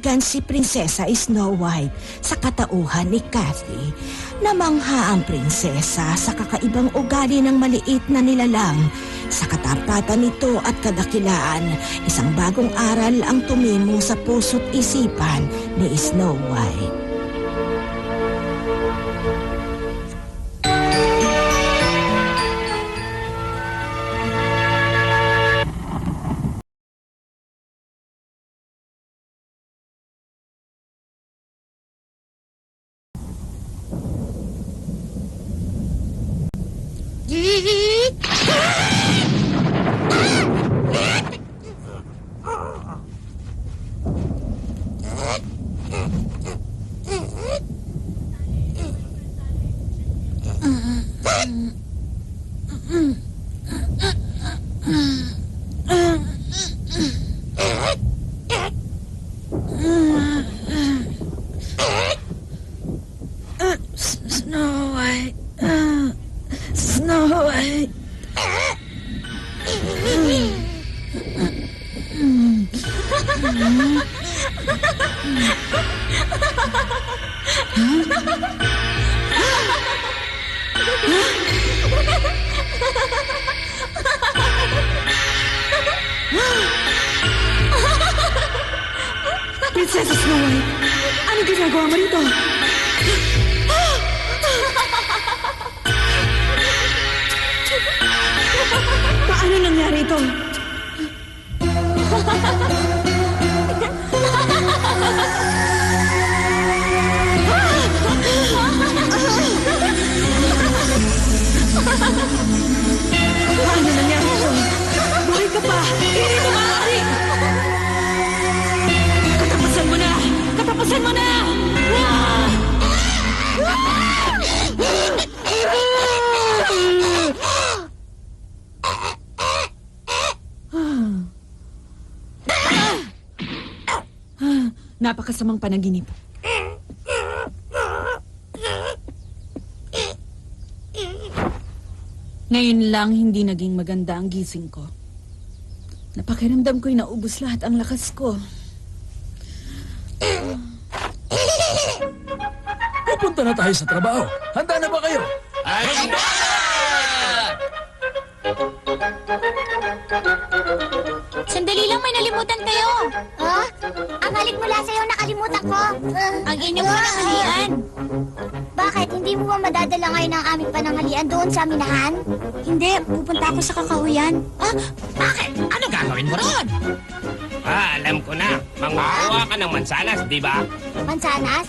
kaibigan si Prinsesa Snow White sa katauhan ni Cathy. Namangha ang prinsesa sa kakaibang ugali ng maliit na nilalang. Sa katapatan nito at kadakilaan, isang bagong aral ang tumimo sa puso't isipan ni Snow White. Snow White. Snow White. Prinsesa Snow White, ano ginagawa mo rito? Paano nangyari ito? Paano nangyari ito? Buhay ka pa! Hindi mo maaari! Katapusan mo na! Katapusan mo na! Napakasamang panaginip. Ngayon lang hindi naging maganda ang gising ko. Napakiramdam ko'y naubos lahat ang lakas ko. Pupunta na tayo sa trabaho. Handa na ba kayo? Handa! Sandali lang, may nalimutan kayo. Oh? Ang halik mula sa'yo nakalimutan ko. Ang inyong pananghalian. Bakit? Hindi mo ba madadala ngayon ang aming pananghalian doon sa minahan? Hindi, pupunta ako sa kakauyan. Bakit? Ano gagawin mo ron? Alam ko na. Mangukuha ka ng mansanas, di ba? Mansanas?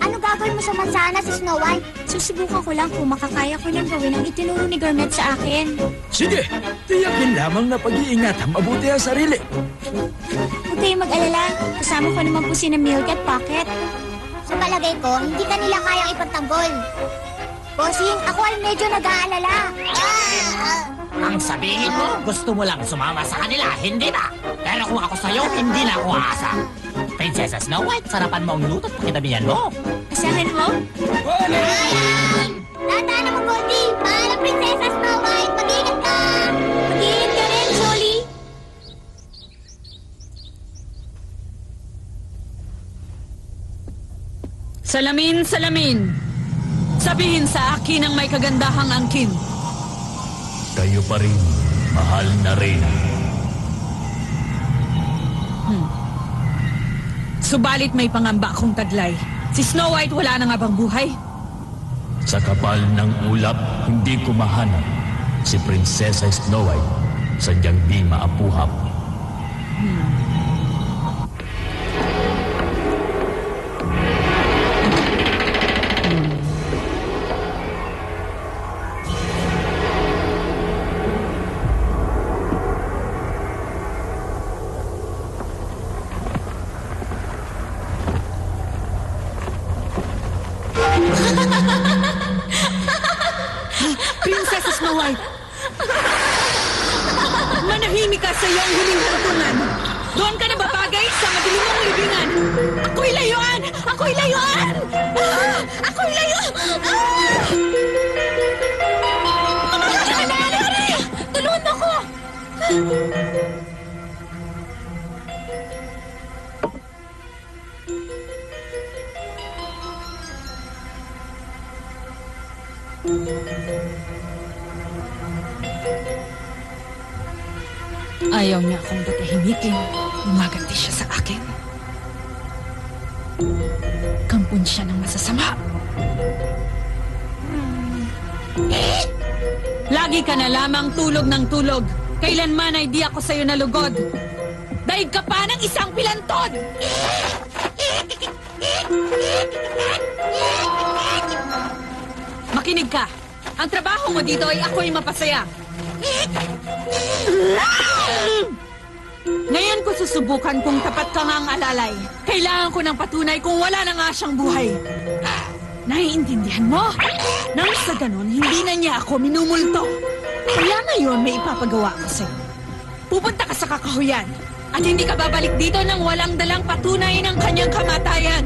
Ano gagawin mo sa mansanas, Snow White? Susubukan ko lang kung makakaya ko lang gawin ang itinuro ni Garnet sa akin. Sige, tiyakin lamang na pag-iingatan mabuti ang sarili. Huwag kayong mag-alala. Kasama ko naman po si na Milk at Pocket. Sa palagay ko, hindi ka nila kayang ipagtanggol. Bossing, ako ay medyo nag-aalala. Ang sabihin mo, gusto mo lang sumama sa kanila, hindi ba? Pero kung ako sa'yo, hindi na ako aasa. Prinsesa Snow White, sarapan mo ang luto't pakitabihan mo. Asahan mo? Tandaan mo, Goldie. Paalam, Prinsesa Snow White. Mag-ingat ka. Mag-iingat ka rin, Jolie. Salamin, salamin! Sabihin sa akin ang may kagandahang angkin. Kayo pa rin, mahal na rin. Subalit may pangamba akong taglay. Si Snow White wala na nga bang buhay? Sa kapal ng ulap, hindi ko mahanap si Prinsesa Snow White. Sadyang di maapuhap. Prinsesa Snow White! Manahimik ka sa iyong huling hartungan. Doon ka na babagay sa madilim mong libingan. Ako'y layuan! Ako'y layuan! Ako'y layuan! Tulungan mo ako! Ayaw niya akong patahimikin. Umaganti siya sa akin. Kampun siya ng masasama. Lagi ka na lamang tulog ng tulog. Kailanman ay di ako sa'yo nalugod. Daig ka pa ng isang pilantod! Makinig ka. Ang trabaho mo dito ay ako'y mapasaya. Ngayon ko susubukan kung tapat ka nga ang alalay. Kailangan ko ng patunay kung wala na nga siyang buhay. Naiintindihan mo? Nang sa ganon, hindi na niya ako minumulto. Kaya ngayon may ipapagawa ko sa'yo. Pupunta ka sa kakahuyan at hindi ka babalik dito nang walang dalang patunay ng kanyang kamatayan.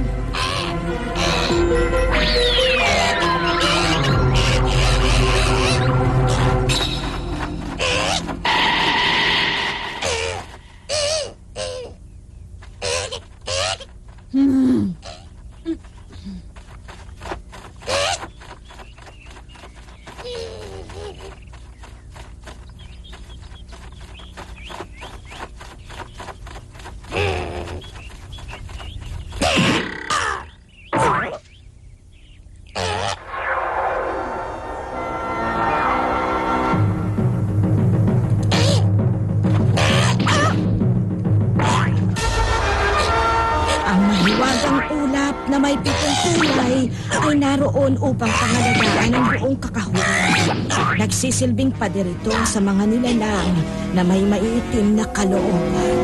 Ang mahiwagang ulap na may pitong kulay ay naroon upang pangalagaan ang buong kakahuyan. Nagsisilbing paderito sa mga nilalang na may maiitim na kalooban.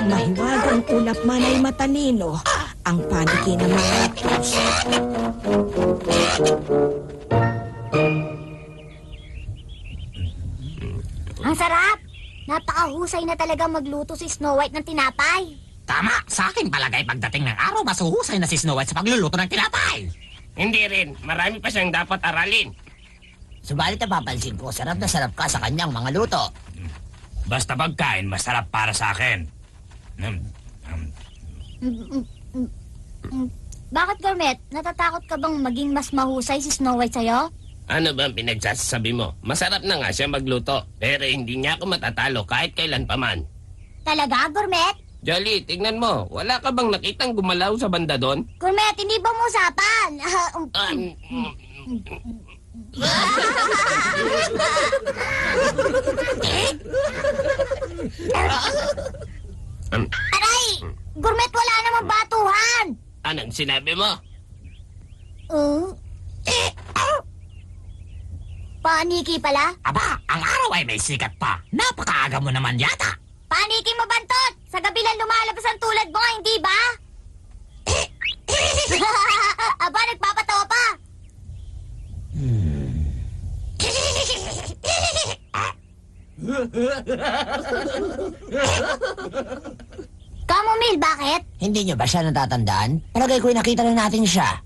Ang mahiwagang ulap man ay matalino, ang paniki ng mga puso. Ang sarap! Napakahusay na talaga magluto si Snow White ng tinapay. Tama, sa akin palagay pagdating ng araw, mas uhusay na si Snow White sa pagluluto ng tinapay. Hindi rin. Marami pa siyang dapat aralin. Subalit napapansin ko, sarap na sarap ka sa kanyang mga luto. Basta pagkain, masarap para sa akin. Bakit, Gourmet? Natatakot ka bang maging mas mahusay si Snow White sa'yo? Ano ba ang pinagsasabi mo? Masarap na nga siya magluto. Pero hindi niya ako matatalo kahit kailan pa man. Talaga, Gourmet? Jolly, tignan mo. Wala ka bang nakitang gumalaw sa banda doon? Gourmet, hindi ba mo usapan? Aray! Gourmet, wala namang batuhan! Anong sinabi mo? Paniki pala? Aba, ang araw ay may sikat pa. Napakaaga mo naman yata. Paniki mabantot! Sa gabi lang lumalabas ang tulad mo, hindi ba? Aba, nagpapatawa pa! Kamomil, bakit? Hindi niyo ba siya natatandaan? Palagay ko'y nakita na natin siya.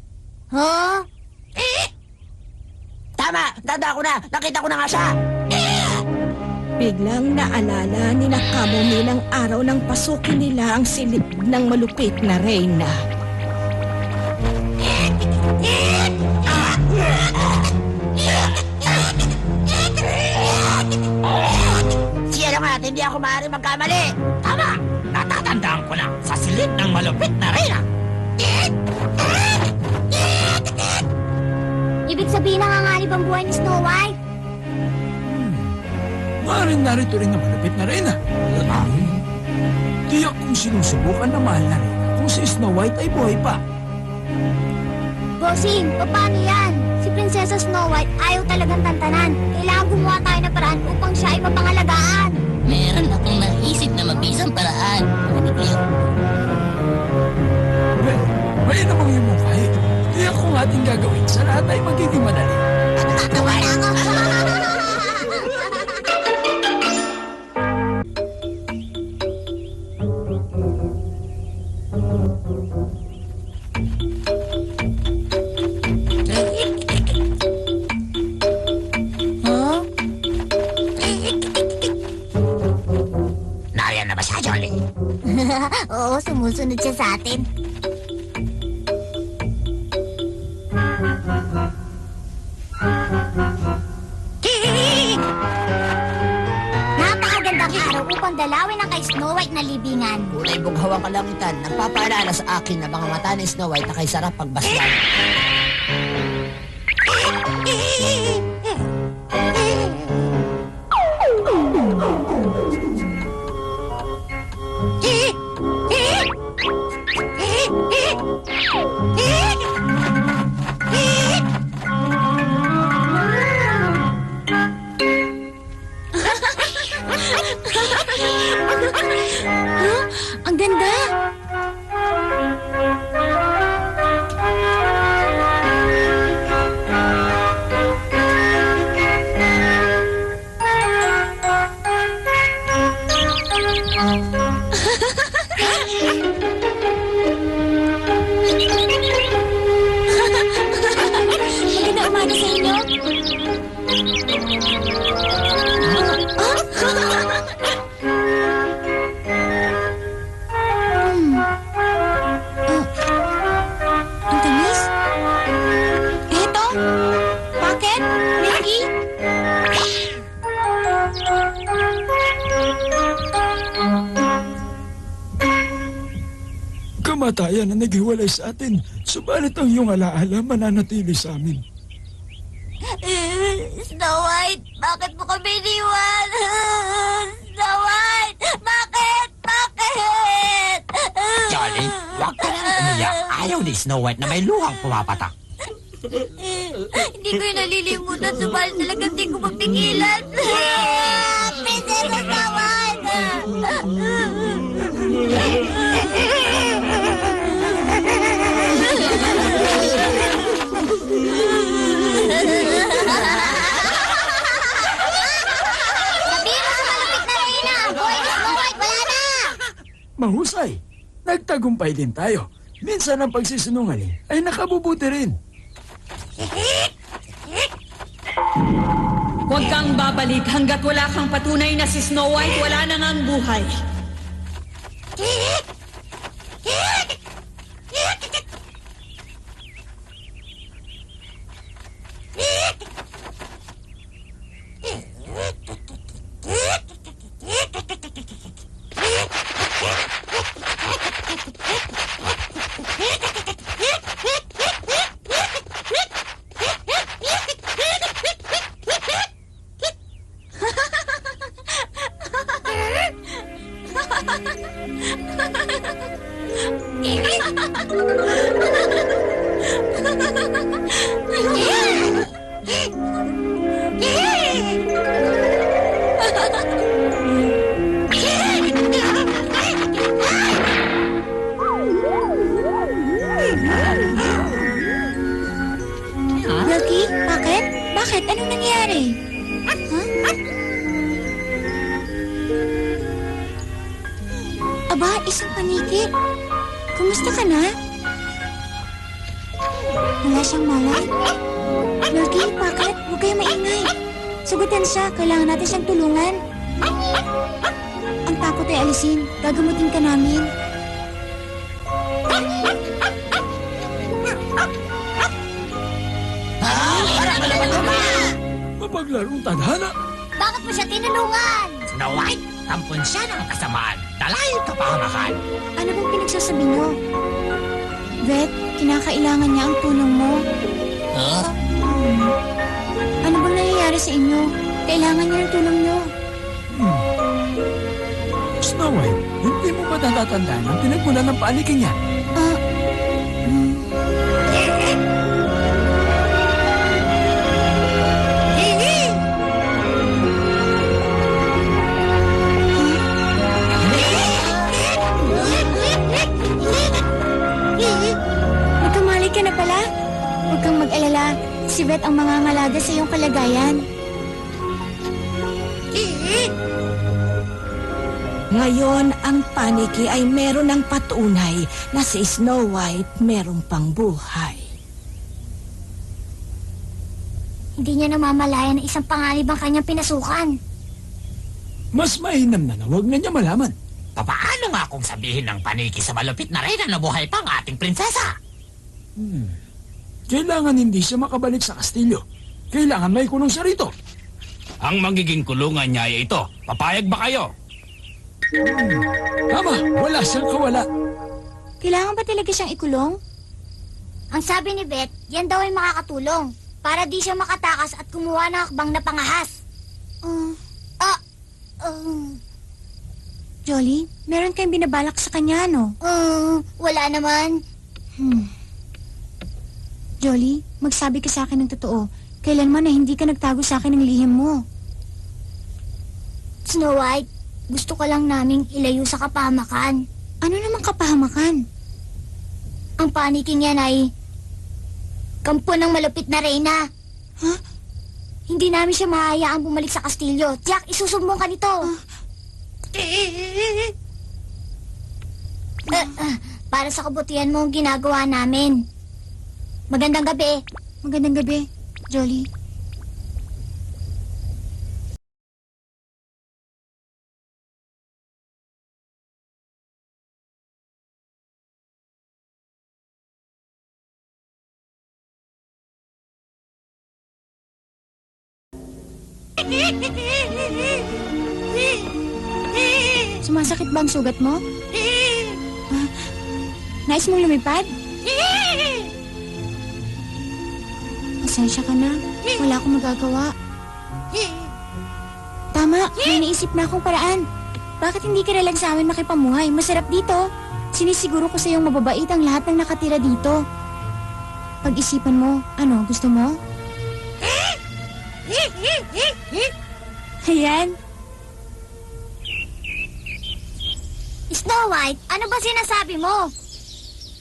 Huh? Tama! Tanda ko na! Nakita ko na nga siya! Biglang naalala ni Kamomil ang araw ng pasukin nila ang silid ng malupit na reyna. Siya lang at hindi ako maaari magkamali. Tama! Natatandaan ko na sa silid ng malupit na reyna. Ibig sabihin nanganganib ang buhay ni Snow White? Maaaring narito rin na malapit na reyna. Tiyak kong sinusubukan na mahal na reyna kung si Snow White ay buhay pa. Bossing, paano yan? Si Prinsesa Snow White ayaw talagang tantanan. Kailangan gumawa tayo ng paraan upang siya ay mapangalagaan. Meron akong naisip na mabisang paraan. Ano ko yun? Well, may namang yung mukhay. Tiyak kong ating gagawin sa lahat ay magiging madali. Natatawa na ako. Jolly. Oo, sumusunod siya sa atin. Napakagandang araw upang dalawin ang kay Snow White na libingan. Kulay bughawang kalangitan, nagpapaalala sa akin na mga mata ni Snow White na kay sarap pagbaslan. Ang ganda! Magandang umaga sa inyo. Ang tamis. Eto. Bakit? Milky? Kamatayan na naghiwalay sa atin, subalit ang iyong alaala mananatili sa amin. Snow White, bakit mo kami iniwan? Snow White, bakit? Bakit? Jolly, huwag ka nang umiyak. Ayaw ni Snow White na may luhang pumapatak. Hindi ko yung nalilimutan, subalit talagang hindi ko mapigilan. Prinsesa Snow White! Sabihin mo sa malapit na reyna, buhay ni Snow White, wala na! Mahusay, nagtagumpay din tayo. Minsan ang pagsisinungaling ay nakabubuti rin. Huwag kang babalik hanggat wala kang patunay na si Snow White wala na ngang buhay. Milky? Bakit? Bakit? Anong nangyari? Aba, isang paniki. Kumusta ka na? Wala siyang malay. Milky, bakit? Huwag kayo maingay. Sagutan siya. Kailangan natin siyang tulungan. Ang takot ay alisin. Gagamutin ka namin. Mapaglarong tadhana. Bakit mo siya tinulungan? Snow White, tampon siya ng kasamaan. Dalail kapahamakan. Ano bang pinagsasabi niyo? Vet, kinakailangan niya ang tulong mo. Huh? Ano bang nangyayari sa inyo? Kailangan niya ng tulong niyo. Snow White, hindi mo ba natatandaan ang pinagmulan ng paaniking niya? Magkamali ka na pala. Huwag kang mag-alala. Si Vet ang mangangalaga sa iyong kalagayan. Ngayon, ang paniki ay meron ng patunay na si Snow White meron pang buhay. Hindi niya namamalayan na isang panganib ang kanyang pinasukan. Mas mainam na wag na niya malaman. Papaano nga kung sabihin ng paniki sa malupit na reyna na buhay pa ang ating prinsesa? Kailangan hindi siya makabalik sa kastilyo. Kailangan may kulong siya rito. Ang magiging kulungan niya ay ito. Papayag ba kayo? Tama, wala siyang kawala. Kailangan ba talaga siyang ikulong? Ang sabi ni Beth, yan daw ay makakatulong para di siya makatakas at kumuha ng hakbang na pangahas. Jolly, meron kayong binabalak sa kanya, no? Wala naman. Jolly, magsabi ka sa akin ng totoo. Kailanman na hindi ka nagtago sa akin ng lihim mo. Snow White, gusto ko lang naming ilayo sa kapahamakan. Ano namang kapahamakan? Ang paniking yan ay kampo ng malupit na reyna. Huh? Hindi namin siya mahahayaang bumalik sa kastilyo. Jack, isusumbong ka nito. Para sa kabutihan mo ang ginagawa namin. Magandang gabi. Magandang gabi, Jolly. Sumasakit ba ang sugat mo? Nais mong lumipad? Pasensya ka na. Wala akong magagawa. Tama, may naisip na akong paraan. Bakit hindi ka na lang sa amin makipamuhay? Masarap dito. Sinisiguro ko sa iyong mababait ang lahat ng nakatira dito. Pag-isipan mo, ano, gusto mo? Ayan. Snow White, ano ba sinasabi mo?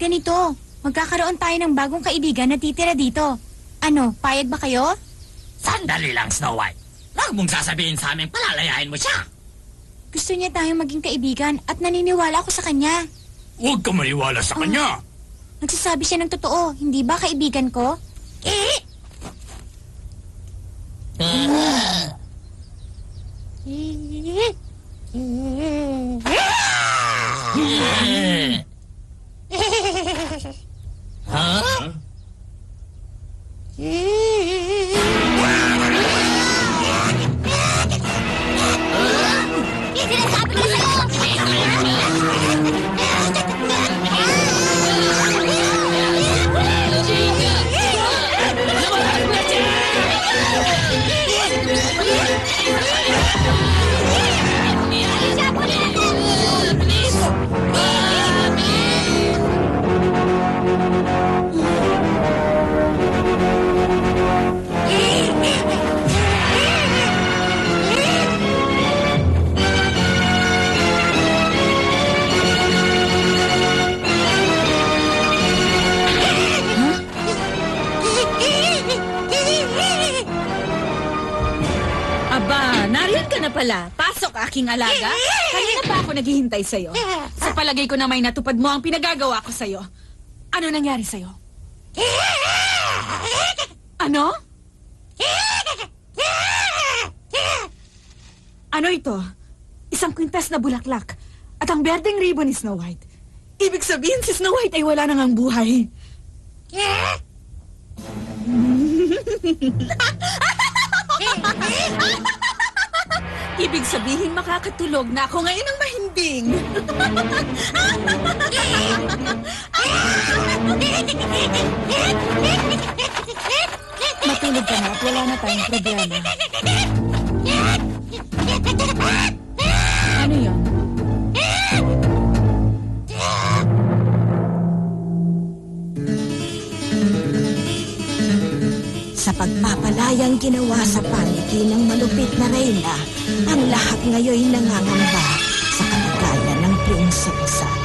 Ganito, magkakaroon tayo ng bagong kaibigan na titira dito. Ano, payag ba kayo? Sandali lang, Snow White. Huwag mong sasabihin sa amin palalayain mo siya. Gusto niya tayong maging kaibigan at naniniwala ako sa kanya. Huwag ka maniwala sa kanya. Nagsasabi siya ng totoo, hindi ba kaibigan ko? Sinasabi ko sa'yo! Aba, nariyan ka na pala. Pasok, aking alaga. Kanina pa ako naghihintay sa'yo. Sa palagay ko na may natupad mo ang pinagagawa ko sa'yo. Ano nangyari sa'yo? Ano? Ano ito? Isang kwintas na bulaklak at ang berdeng ribbon ni Snow White. Ibig sabihin si Snow White ay wala nang ang buhay. Ibig sabihin makakatulog na ako ngayon ng mahimbing. Matulog ka na at wala na tayong problema. Ano yun? Sa pagpapalayang ginawa sa paniki ng malupit na reyna, ang lahat ngayon nangangamba sa kalagayan ng prinsesa.